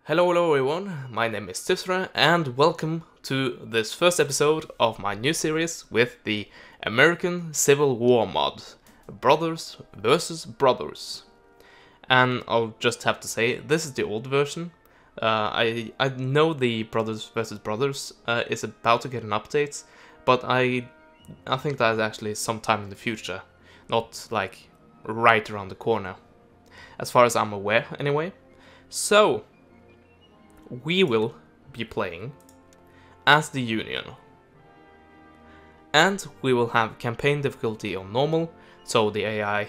Hello everyone, my name is Tifsra and welcome to this first episode of my new series with the American Civil War mod, Brothers vs. Brothers. And I'll just have to say, this is the old version. I know the Brothers vs. Brothers is about to get an update, but I think that is actually sometime in the future, not like right around the corner, as far as I'm aware anyway. So, we will be playing as the Union. And we will have campaign difficulty on normal, so the AI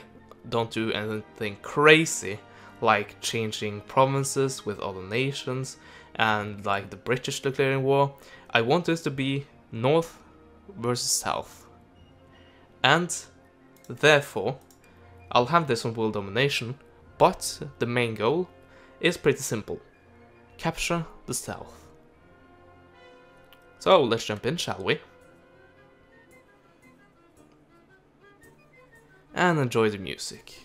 don't do anything crazy like changing provinces with other nations and like the British declaring war. I want this to be North versus South. And therefore, I'll have this on world domination, but the main goal is pretty simple. Capture the South. So let's jump in, shall we? And enjoy the music.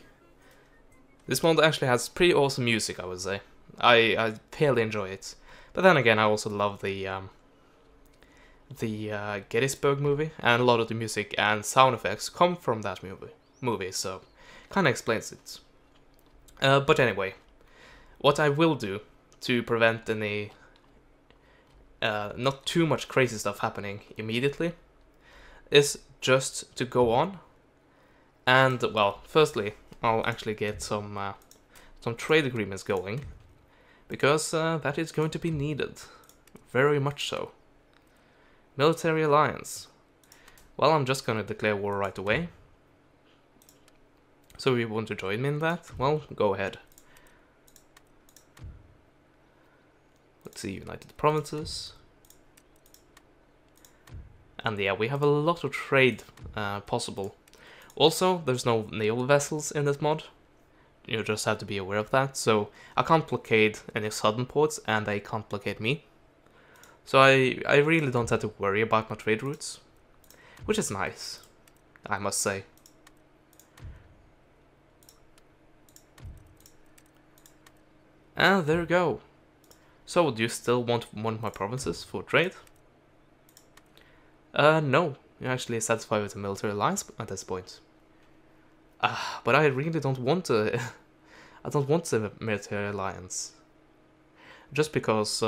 This mod actually has pretty awesome music, I would say. I fairly enjoy it. But then again, I also love the Gettysburg movie, and a lot of the music and sound effects come from that movie, so kind of explains it. But anyway, what I will do to prevent any not too much crazy stuff happening immediately is just to go on and, well, firstly I'll actually get some trade agreements going, because that is going to be needed, very much so. Military alliance. Well, I'm just gonna declare war right away. So if you want to join me in that, well, go ahead. Let's see, United Provinces. And yeah, we have a lot of trade possible. Also, there's no naval vessels in this mod. You just have to be aware of that. So I can't blockade any southern ports, and they can't blockade me. So I really don't have to worry about my trade routes, which is nice, I must say. And there we go. So, do you still want one of my provinces for trade? No. You're actually satisfied with the military alliance at this point. But I really don't want to... I don't want the military alliance. Just because,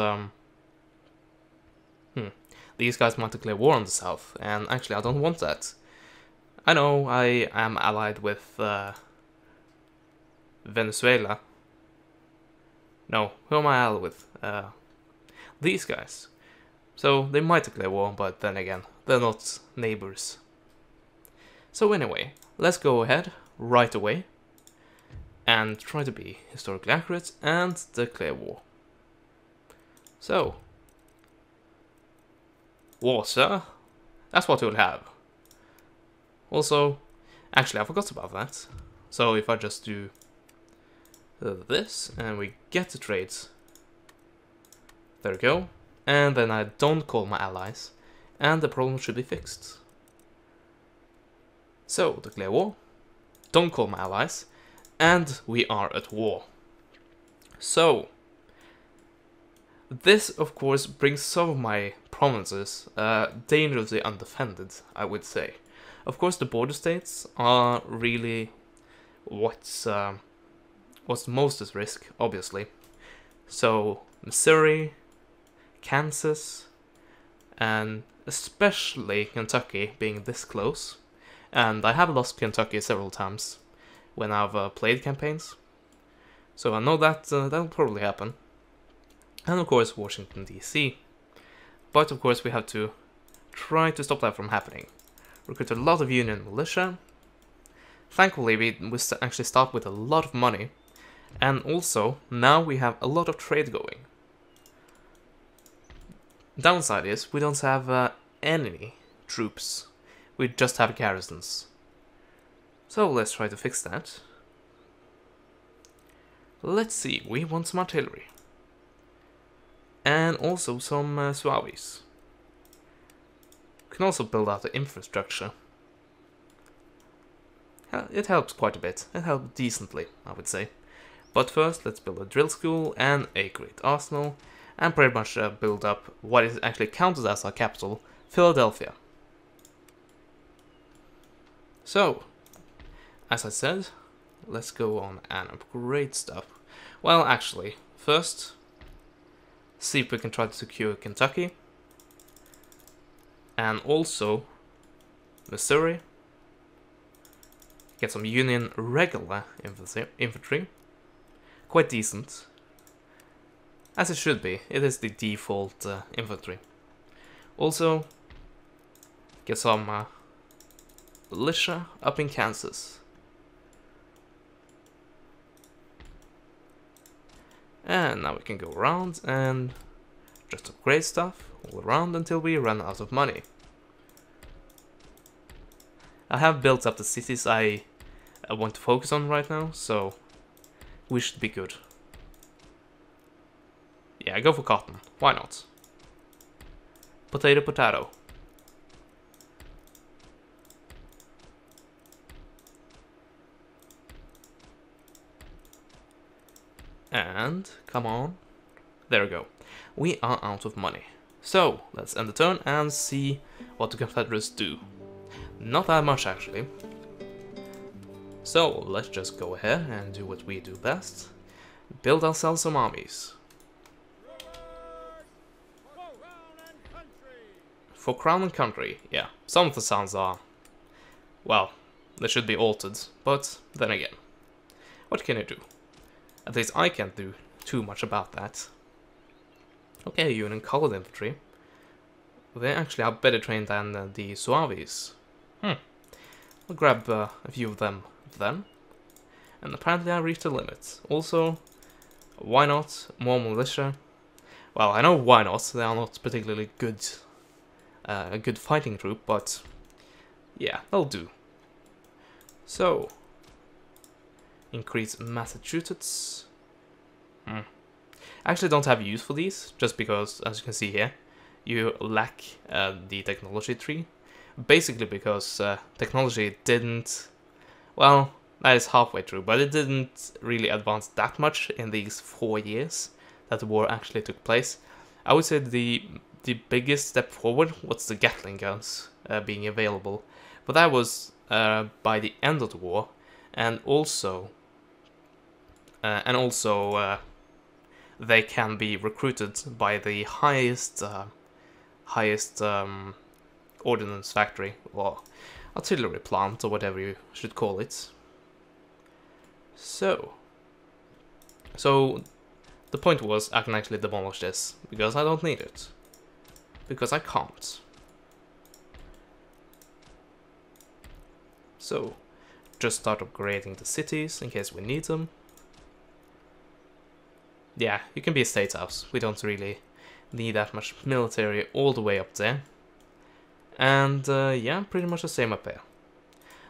these guys might declare war on the south, and actually I don't want that. I know I am allied with, Venezuela. No, who am I allied with? These guys. So they might declare war, but then again, they're not neighbors. So anyway, let's go ahead right away and try to be historically accurate and declare war. So, war, sir. That's what we'll have. Also, actually I forgot about that. So if I just do this, and we get the trades. There we go. And then I don't call my allies, and the problem should be fixed. So, declare war, don't call my allies, and we are at war. So, this of course brings some of my provinces dangerously undefended, I would say. Of course, the border states are really what's most at risk, obviously. So, Missouri, Kansas, and especially Kentucky being this close. And I have lost Kentucky several times when I've played campaigns. So I know that that'll probably happen. And of course Washington DC. But of course we have to try to stop that from happening. Recruit a lot of Union militia. Thankfully we actually start with a lot of money. And also, now we have a lot of trade going. Downside is, we don't have any troops. We just have garrisons. So let's try to fix that. Let's see, we want some artillery. And also some Suavis. We can also build out the infrastructure. It helps quite a bit. It helps decently, I would say. But first, let's build a drill school and a great arsenal, and pretty much build up what is actually counted as our capital, Philadelphia. So, as I said, let's go on and upgrade stuff. Well, actually, first, see if we can try to secure Kentucky, and also Missouri. Get some Union regular infantry. Quite decent. As it should be. It is the default infantry. Also, get some militia up in Kansas. And now we can go around and just upgrade stuff all around until we run out of money. I have built up the cities I want to focus on right now, so we should be good. Yeah, go for cotton. Why not? Potato, potato. And, come on. There we go. We are out of money. So, let's end the turn and see what the Confederates do. Not that much, actually. So, let's just go ahead and do what we do best. Build ourselves some armies. For Crown and Country, yeah. Some of the sounds are, well, they should be altered, but then again, what can you do? At least I can't do too much about that. Okay, Union Colored Infantry. They actually are better trained than the Suaves. I'll grab a few of them then. And apparently I reached the limit. Also, why not more militia? Well, I know why not. They are not particularly good, a good fighting troop, but yeah, they'll do. So, increase Massachusetts. I actually don't have use for these, just because, as you can see here, you lack the technology tree. Basically because technology didn't, well, that is halfway true, but it didn't really advance that much in these 4 years that the war actually took place. I would say the biggest step forward was the Gatling guns being available, but that was by the end of the war, and also they can be recruited by the highest ordnance factory, or artillery plant, or whatever you should call it. So the point was I can actually demolish this, because I don't need it. Because I can't. So, just start upgrading the cities in case we need them. Yeah, you can be a state house. We don't really need that much military all the way up there. And yeah, pretty much the same up here.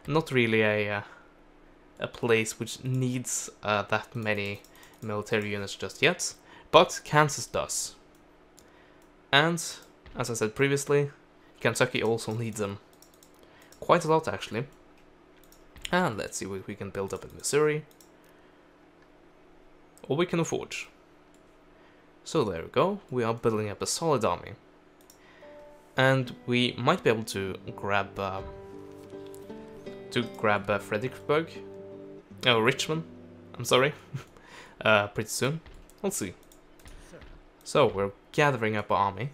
Not really a place which needs that many military units just yet, but Kansas does. And, as I said previously, Kentucky also needs them. Quite a lot, actually. And let's see what we can build up in Missouri. Or we can afford. So there we go, we are building up a solid army. And we might be able to grab Fredericksburg. Oh, Richmond. I'm sorry. Pretty soon. We'll see. So we're gathering up our army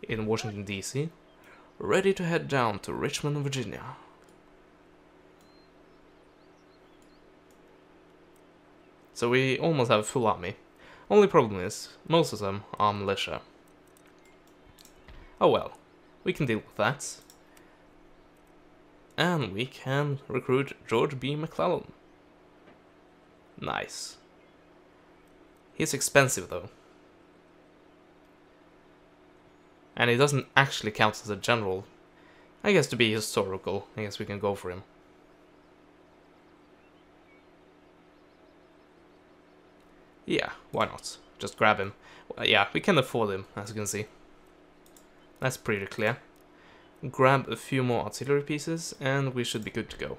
in Washington DC, ready to head down to Richmond, Virginia. So we almost have a full army. Only problem is, most of them are militia. Oh well, we can deal with that. And we can recruit George B. McClellan. Nice. He's expensive though. And he doesn't actually count as a general. I guess to be historical, I guess we can go for him. Yeah, why not? Just grab him. Well, yeah, we can afford him, as you can see. That's pretty clear. Grab a few more artillery pieces, and we should be good to go.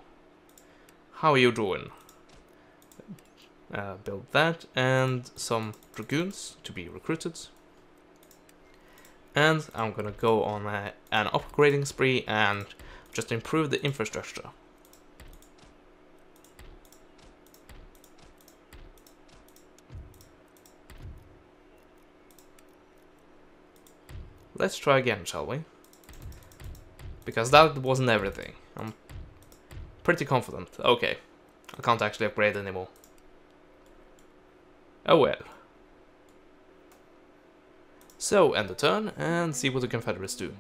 How are you doing? build that, and some dragoons to be recruited. And I'm gonna go on an upgrading spree and just improve the infrastructure. Let's try again, shall we? Because that wasn't everything. I'm pretty confident. Okay, I can't actually upgrade anymore. Oh well. So, end the turn and see what the Confederates do.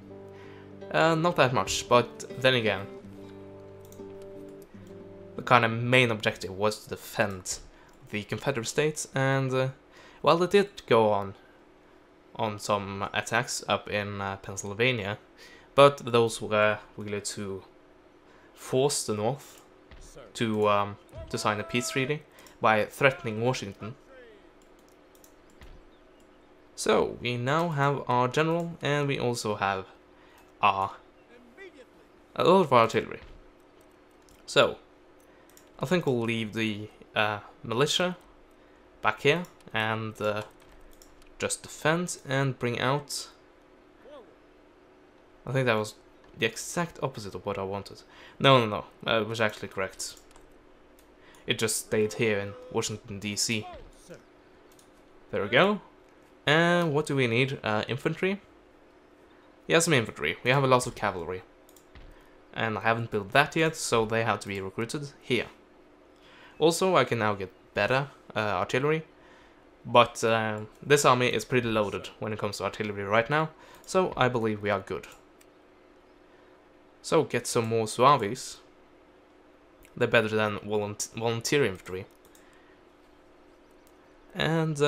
Not that much, but then again, the kind of main objective was to defend the Confederate States, and well, they did go on some attacks up in Pennsylvania, but those were really to force the North to sign a peace treaty by threatening Washington. So, we now have our general, and we also have a lot of artillery. So, I think we'll leave the militia back here, and just defend and bring out... I think that was the exact opposite of what I wanted. No, it was actually correct. It just stayed here in Washington, D.C. There we go. And what do we need? Infantry? Yeah, some infantry. We have a lot of cavalry. And I haven't built that yet, so they have to be recruited here. Also, I can now get better artillery. But this army is pretty loaded when it comes to artillery right now, so I believe we are good. So, get some more Suaves. They're better than volunteer infantry. And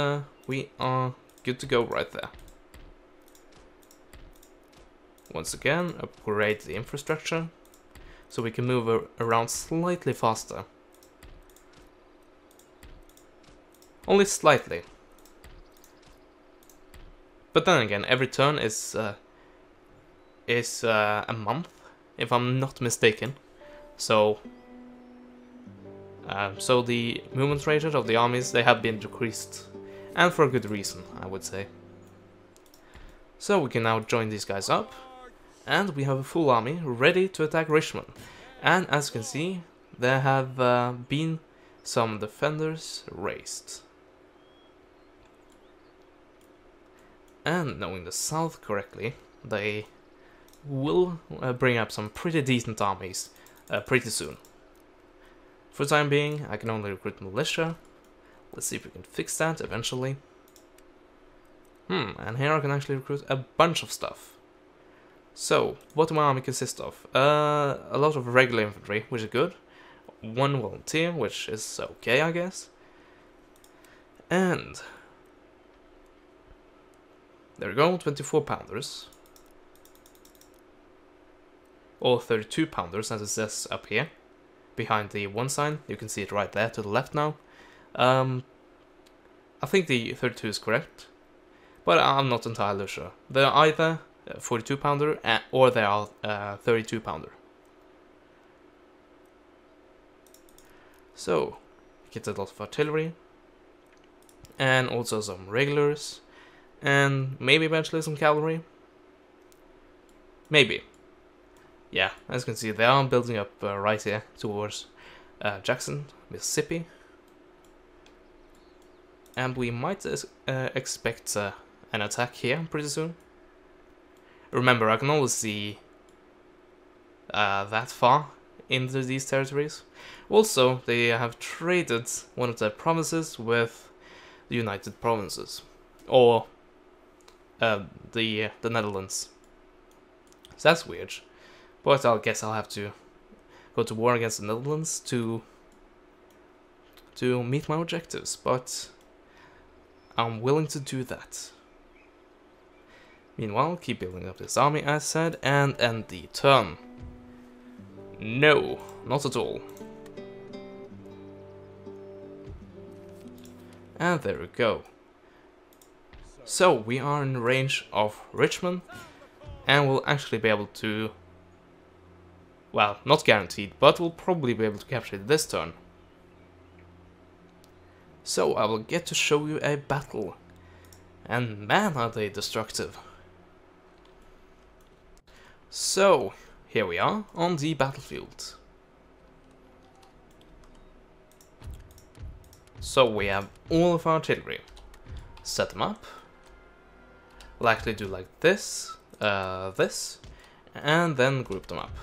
we are good to go right there. Once again, upgrade the infrastructure, so we can move around slightly faster. Only slightly. But then again, every turn is a month, if I'm not mistaken. So the movement rate of the armies, they have been decreased. And for a good reason, I would say. So we can now join these guys up. And we have a full army ready to attack Richmond. And as you can see, there have been some defenders raised. And knowing the South correctly, they will bring up some pretty decent armies pretty soon. For the time being, I can only recruit militia. Let's see if we can fix that eventually. And here I can actually recruit a bunch of stuff. So, what do my army consist of? A lot of regular infantry, which is good. One volunteer, which is okay, I guess. And there we go, 24 pounders. Or 32 pounders, as it says up here. Behind the one sign, you can see it right there to the left now. I think the 32 is correct, but I'm not entirely sure. They're either 42 pounder or they are 32 pounder. So, get a lot of artillery, and also some regulars, and maybe eventually some cavalry. Maybe. Yeah, as you can see, they are building up right here towards Jackson, Mississippi. And we might expect an attack here pretty soon. Remember, I can always see that far into these territories. Also, they have traded one of their provinces with the United Provinces, or the Netherlands. So that's weird. But I guess I'll have to go to war against the Netherlands to meet my objectives. But I'm willing to do that. Meanwhile, keep building up this army, as said, and end the turn. No, not at all. And there we go. So, we are in range of Richmond, and we'll actually be able to... Well, not guaranteed, but we'll probably be able to capture it this turn. So I will get to show you a battle. And man, are they destructive. So, here we are on the battlefield. So we have all of our artillery. Set them up. We'll actually do like this, this, and then group them up.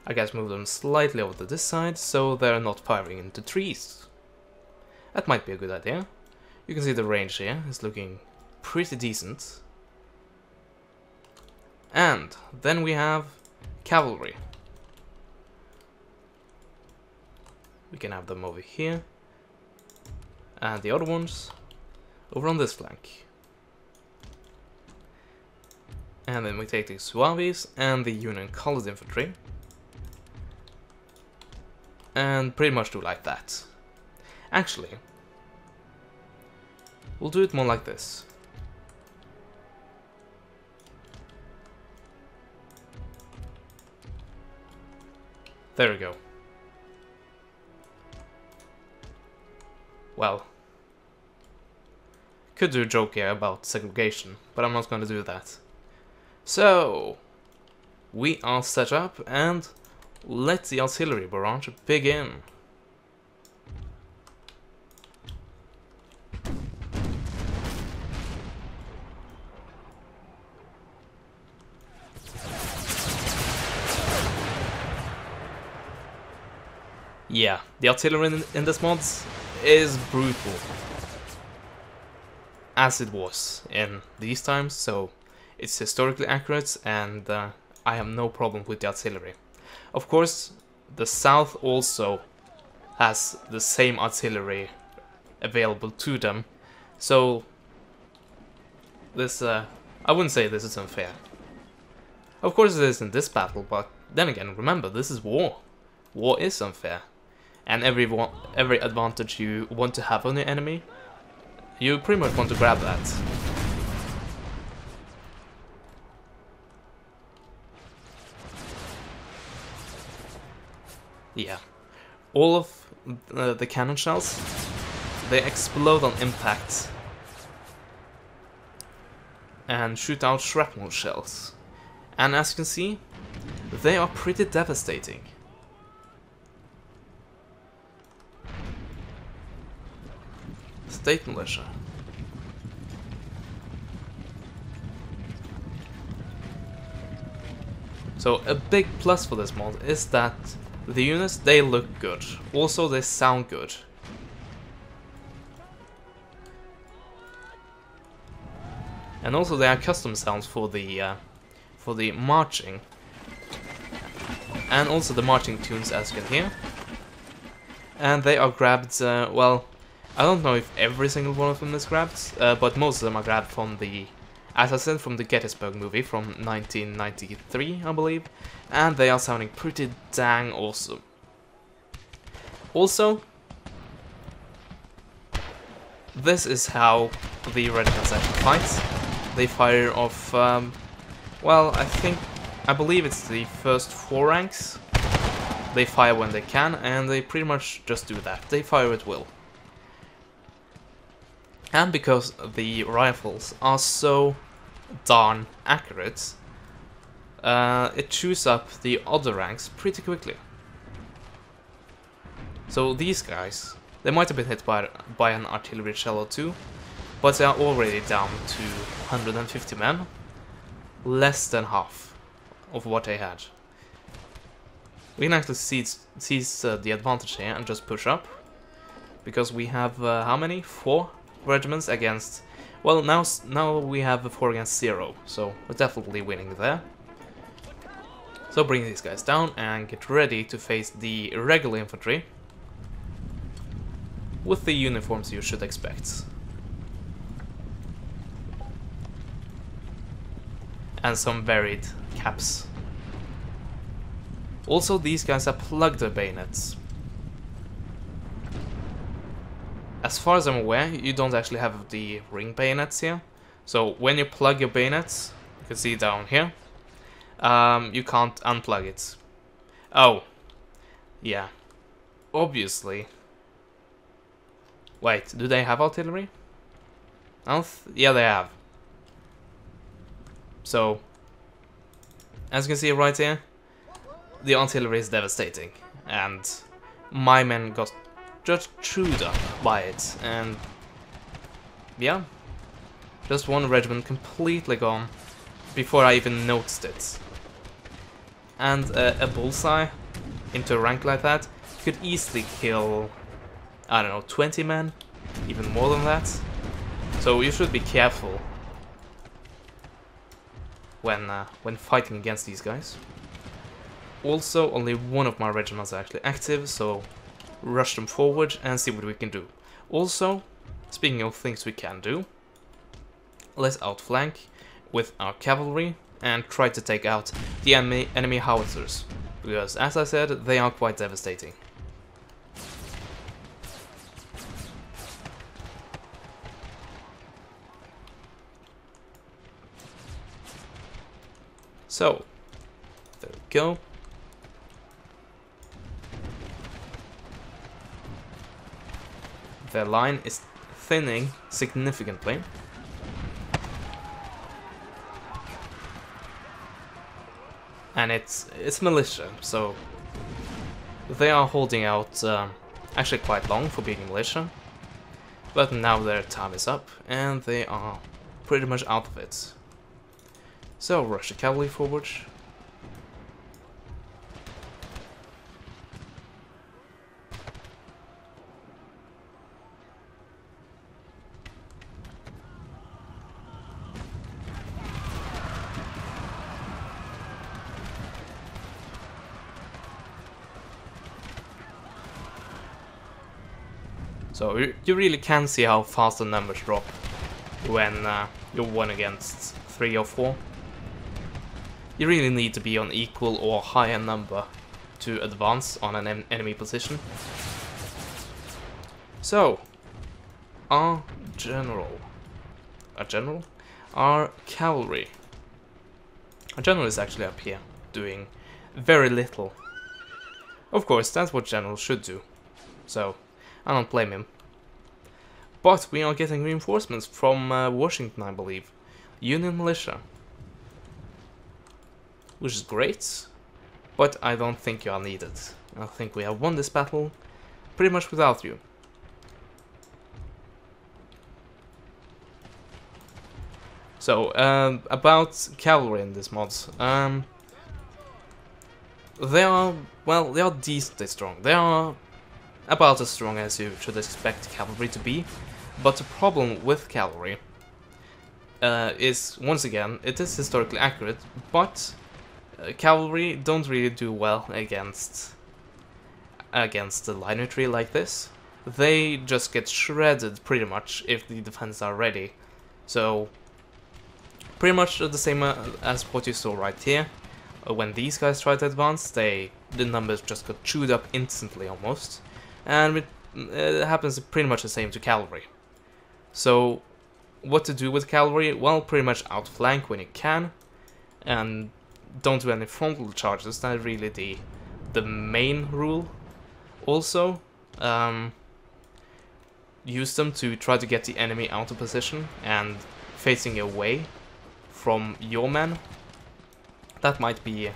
I guess move them slightly over to this side, so they're not firing into trees. That might be a good idea. You can see the range here is looking pretty decent. And then we have cavalry. We can have them over here. And the other ones over on this flank. And then we take the Suaves and the Union Colored Infantry. And pretty much do like that. Actually, we'll do it more like this. There we go. Well, could do a joke here about segregation, but I'm not going to do that. So, we are set up and let the artillery barrage begin. Yeah, the artillery in this mod is brutal. As it was in these times, so it's historically accurate and I have no problem with the artillery. Of course, the south also has the same artillery available to them, so this, I wouldn't say this is unfair. Of course it is in this battle, but then again, remember, this is war. War is unfair. And every advantage you want to have on your enemy, you pretty much want to grab that. Yeah. All of the cannon shells, they explode on impact. And shoot out shrapnel shells. And as you can see, they are pretty devastating. State militia. So a big plus for this mod is that the units, they look good. Also they sound good. And also they have custom sounds for the marching. And also the marching tunes, as you can hear. And they are grabbed, well, I don't know if every single one of them is grabbed, but most of them are grabbed from the, as I said, from the Gettysburg movie from 1993, I believe, and they are sounding pretty dang awesome. Also, this is how the regiments actually fight. They fire off, well, I believe it's the first 4 ranks. They fire when they can, and they pretty much just do that. They fire at will. And because the rifles are so darn accurate, it chews up the other ranks pretty quickly. So these guys, they might have been hit by an artillery shell or two, but they are already down to 150 men, less than half of what they had. We can actually seize the advantage here and just push up, because we have how many? 4 regiments against, well, now we have 4 against 0, so we're definitely winning there. So bring these guys down and get ready to face the regular infantry with the uniforms you should expect. And some varied caps. Also, these guys have plugged their bayonets. As far as I'm aware, you don't actually have the ring bayonets here. So when you plug your bayonets, you can see down here, you can't unplug it. Oh, yeah. Obviously, Wait, do they have artillery? Yeah, they have. So, as you can see right here, the artillery is devastating, and my men got just chewed up by it, and yeah, just one regiment completely gone before I even noticed it. And a bullseye into a rank like that could easily kill, I don't know, 20 men, even more than that. So you should be careful when fighting against these guys. Also, only one of my regiments are actually active, so rush them forward and see what we can do. Also, speaking of things we can do, let's outflank with our cavalry and try to take out the enemy howitzers, because as I said, they are quite devastating. So, there we go. Their line is thinning significantly. And it's militia, so they are holding out actually quite long for being militia. But now their time is up, and they are pretty much out of it. So rush the cavalry forward. So you really can see how fast the numbers drop when you're 1 against 3 or 4. You really need to be on equal or higher number to advance on an enemy position. So, our cavalry. Our general is actually up here, doing very little. Of course, that's what generals should do, so I don't blame him. But we are getting reinforcements from Washington, I believe. Union Militia. Which is great, but I don't think you are needed. I think we have won this battle pretty much without you. So, about cavalry in this mod. They are decently strong. They are about as strong as you should expect cavalry to be. But the problem with cavalry is, once again, it is historically accurate, but cavalry don't really do well against the line tree like this. They just get shredded pretty much if the defenses are ready. So pretty much the same as what you saw right here. When these guys try to advance, the numbers just got chewed up instantly almost, and it happens pretty much the same to cavalry. So what to do with cavalry? Well, pretty much outflank when you can, and don't do any frontal charges. That's really the main rule. Also, use them to try to get the enemy out of position and facing away from your men. That might be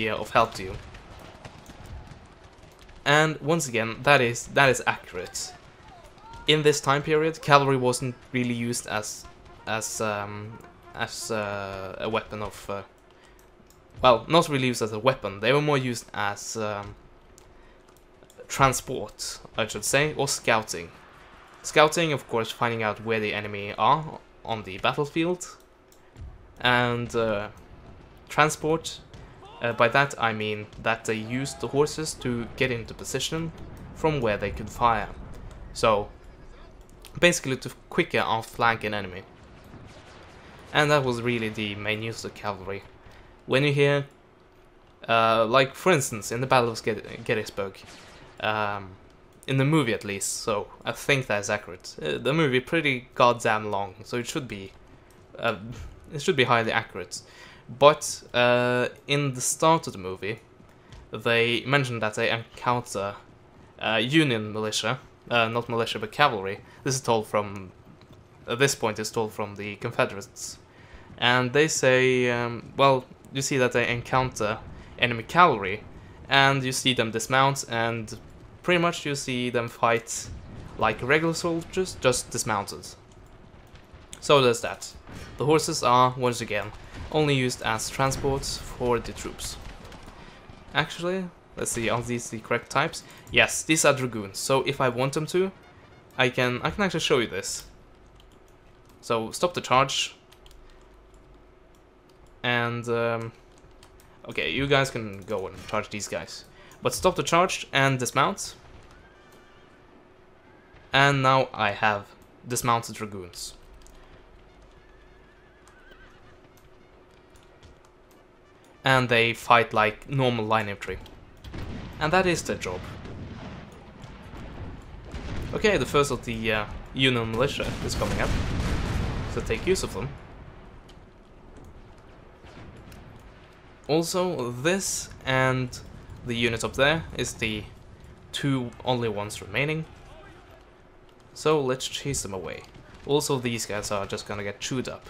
of help to you. And once again, that is accurate. In this time period, cavalry wasn't really used as a weapon of well, not really used as a weapon. They were more used as transport, I should say, or scouting. Scouting, of course, finding out where the enemy are on the battlefield, and transport. By that I mean that they used the horses to get into position from where they could fire. So basically to quicker outflank an enemy. And that was really the main use of cavalry. When you hear, like for instance in the Battle of Gettysburg, in the movie at least, so I think that's accurate. The movie pretty goddamn long, so it should be highly accurate. But in the start of the movie, they mentioned that they encounter Union militia not militia but cavalry. This is told from, at this point is told from the Confederates. And they say, well, you see that they encounter enemy cavalry, and you see them dismount, and pretty much you see them fight like regular soldiers, just dismounted. So there's that. The horses are, once again, only used as transport for the troops. Actually, let's see, are these the correct types? Yes, these are dragoons, so if I want them to, I can actually show you this. So, stop the charge. And, okay, you guys can go and charge these guys. But stop the charge and dismount. And now I have dismounted dragoons. And they fight like normal line infantry. And that is their job. Okay, the first of the Union militia is coming up. So take use of them. Also, this and the unit up there is the two only ones remaining. So let's chase them away. Also, these guys are just gonna get chewed up.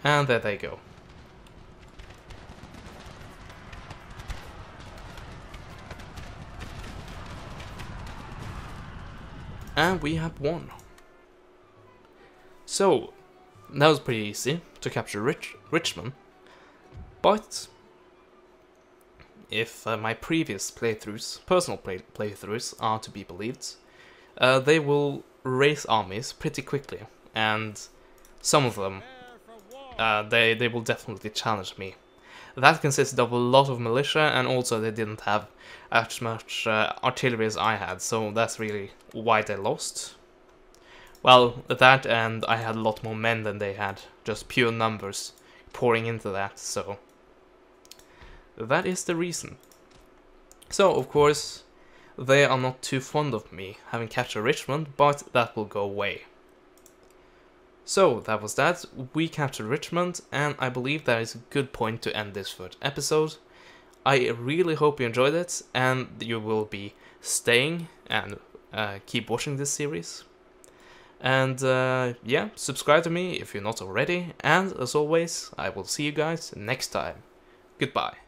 And there they go. And we have won. So, that was pretty easy to capture Richmond. But, if my previous playthroughs, personal playthroughs, are to be believed, they will raise armies pretty quickly. And some of them they will definitely challenge me. That consisted of a lot of militia, and also they didn't have as much artillery as I had, so that's really why they lost. Well, that, and I had a lot more men than they had, just pure numbers pouring into that, so that is the reason. So, of course, they are not too fond of me having captured Richmond, but that will go away. So, that was that. We captured Richmond, and I believe that is a good point to end this third episode. I really hope you enjoyed it, and you will be staying and keep watching this series. And yeah, subscribe to me if you're not already, and as always, I will see you guys next time. Goodbye.